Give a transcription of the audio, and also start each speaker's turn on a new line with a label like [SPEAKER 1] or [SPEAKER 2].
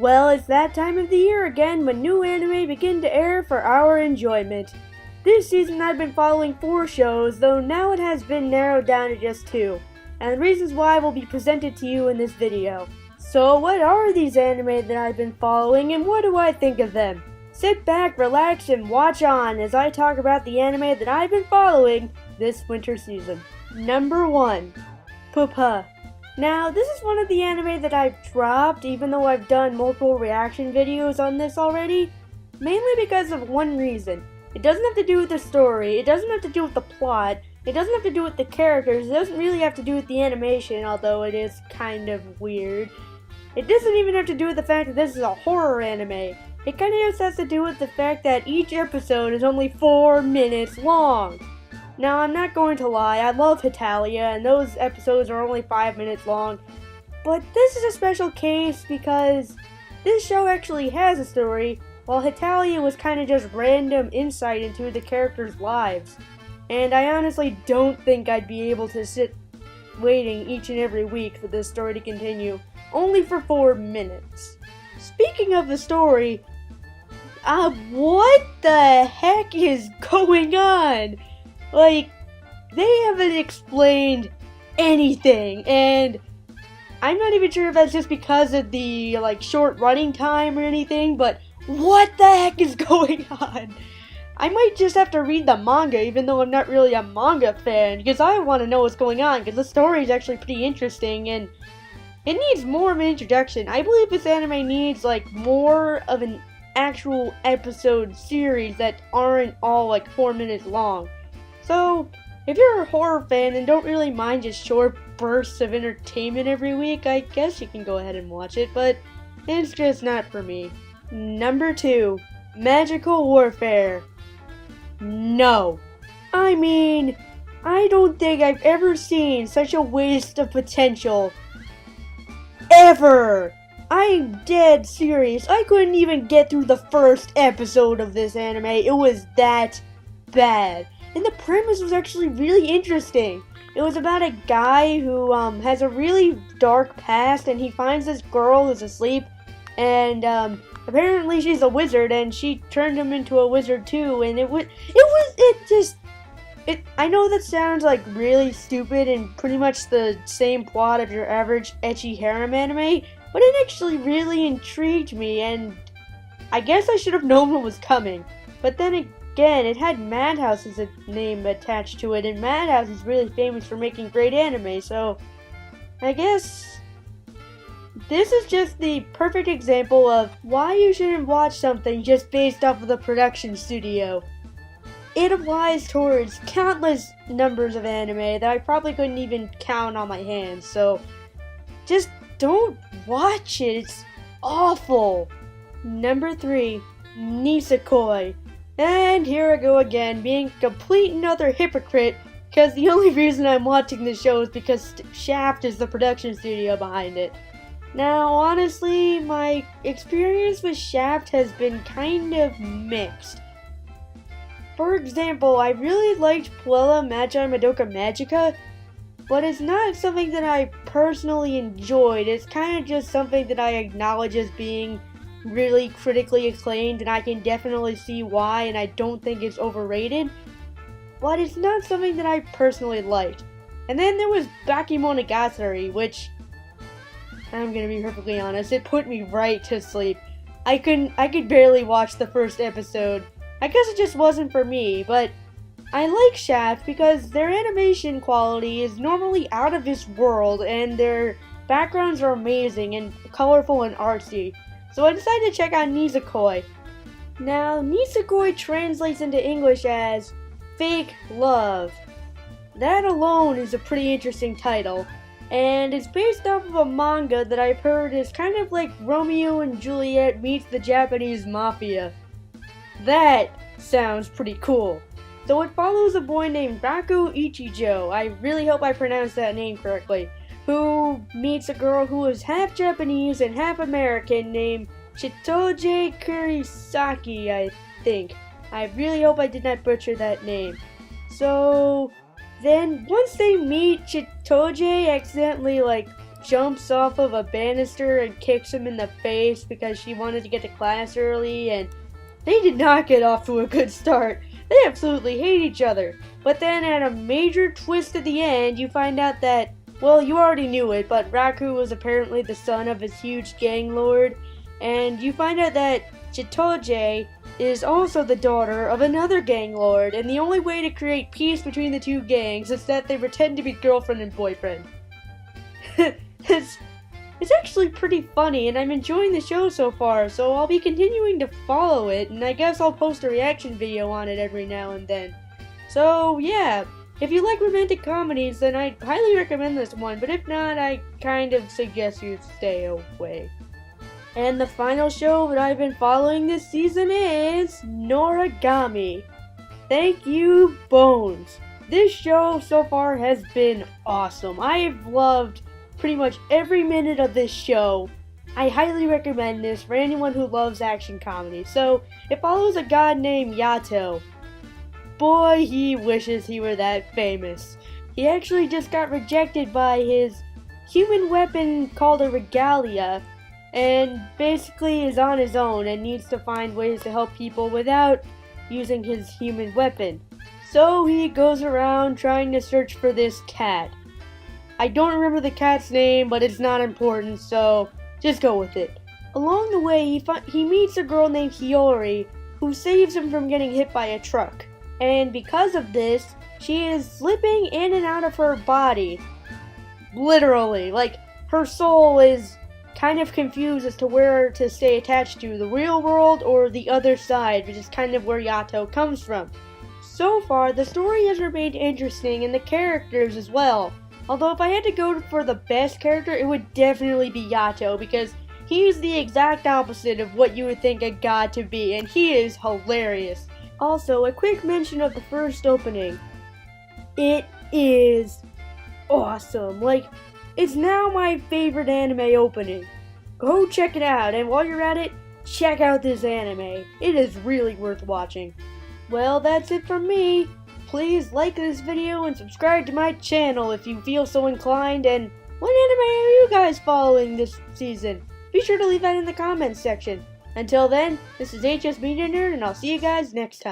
[SPEAKER 1] Well, it's that time of the year again when new anime begin to air for our enjoyment. This season I've been following 4 shows, though now it has been narrowed down to just 2, and the reasons why will be presented to you in this video. So what are these anime that I've been following and what do I think of them? Sit back, relax, and watch on as I talk about the anime that I've been following this winter season. Number 1. Pupa. Now, this is one of the anime that I've dropped, even though I've done multiple reaction videos on this already, mainly because of one reason. It doesn't have to do with the story, it doesn't have to do with the plot, it doesn't have to do with the characters, it doesn't really have to do with the animation, although it is kind of weird. It doesn't even have to do with the fact that this is a horror anime. It kind of just has to do with the fact that each episode is only 4 minutes long. Now, I'm not going to lie, I love Hetalia, and those episodes are only 5 minutes long, but this is a special case because this show actually has a story, while Hetalia was kind of just random insight into the characters' lives. And I honestly don't think I'd be able to sit waiting each and every week for this story to continue, only for 4 minutes. Speaking of the story, what the heck is going on? Like, they haven't explained anything, and I'm not even sure if that's just because of the, short running time or anything, but what the heck is going on? I might just have to read the manga, even though I'm not really a manga fan, because I want to know what's going on, because the story is actually pretty interesting, and it needs more of an introduction. I believe this anime needs, more of an actual episode series that aren't all, 4 minutes long. So, if you're a horror fan and don't really mind just short bursts of entertainment every week, I guess you can go ahead and watch it, but it's just not for me. Number 2. Magical Warfare. No. I mean, I don't think I've ever seen such a waste of potential. Ever! I'm dead serious. I couldn't even get through the first episode of this anime. It was that bad. And the premise was actually really interesting. It was about a guy who has a really dark past, and he finds this girl who's asleep, and apparently she's a wizard, and she turned him into a wizard too. And I know that sounds really stupid and pretty much the same plot of your average ecchi harem anime, but it actually really intrigued me, and I guess I should have known what was coming. But then again, it had Madhouse's name attached to it, and Madhouse is really famous for making great anime, so I guess this is just the perfect example of why you shouldn't watch something just based off of the production studio. It applies towards countless numbers of anime that I probably couldn't even count on my hands, so just don't watch it, it's awful. Number 3, Nisekoi. And here I go again, being a complete and utter hypocrite, because the only reason I'm watching this show is because Shaft is the production studio behind it. Now, honestly, my experience with Shaft has been kind of mixed. For example, I really liked Puella Magi Madoka Magica, but it's not something that I personally enjoyed. It's kind of just something that I acknowledge as being really critically acclaimed, and I can definitely see why, and I don't think it's overrated, but it's not something that I personally liked. And then there was Bakemonogatari, which, I'm gonna be perfectly honest, it put me right to sleep. I could barely watch the first episode. I guess it just wasn't for me, but I like Shaft because their animation quality is normally out of this world, and their backgrounds are amazing and colorful and artsy. So I decided to check out Nisekoi. Now, Nisekoi translates into English as Fake Love. That alone is a pretty interesting title, and it's based off of a manga that I've heard is kind of like Romeo and Juliet meets the Japanese Mafia. That sounds pretty cool. So it follows a boy named Raku Ichijo, I really hope I pronounced that name correctly, who meets a girl who is half Japanese and half American named Chitoge Kurisaki, I think. I really hope I did not butcher that name. So then once they meet, Chitoge accidentally jumps off of a banister and kicks him in the face because she wanted to get to class early, and they did not get off to a good start. They absolutely hate each other. But then at a major twist at the end, you find out that, well, you already knew it, but Raku was apparently the son of his huge gang lord, and you find out that Chitoge is also the daughter of another gang lord, and the only way to create peace between the two gangs is that they pretend to be girlfriend and boyfriend. It's actually pretty funny, and I'm enjoying the show so far, so I'll be continuing to follow it, and I guess I'll post a reaction video on it every now and then. So, yeah, if you like romantic comedies, then I highly recommend this one, but if not, I kind of suggest you stay away. And the final show that I've been following this season is Noragami. Thank you, Bones. This show so far has been awesome. I have loved pretty much every minute of this show. I highly recommend this for anyone who loves action comedy. So, it follows a god named Yato. Boy, he wishes he were that famous. He actually just got rejected by his human weapon called a regalia, and basically is on his own and needs to find ways to help people without using his human weapon. So he goes around trying to search for this cat. I don't remember the cat's name, but it's not important, so just go with it. Along the way, he meets a girl named Hiyori, who saves him from getting hit by a truck. And because of this, she is slipping in and out of her body. Literally, like, her soul is kind of confused as to where to stay attached to, the real world or the other side, which is kind of where Yato comes from. So far, the story has remained interesting, and the characters as well. Although if I had to go for the best character, it would definitely be Yato, because he is the exact opposite of what you would think a god to be, and he is hilarious. Also, a quick mention of the first opening. It is awesome. Like, it's now my favorite anime opening. Go check it out, and while you're at it, check out this anime. It is really worth watching. Well, that's it from me. Please like this video and subscribe to my channel if you feel so inclined, and what anime are you guys following this season? Be sure to leave that in the comments section. Until then, this is HS Media Nerd, and I'll see you guys next time.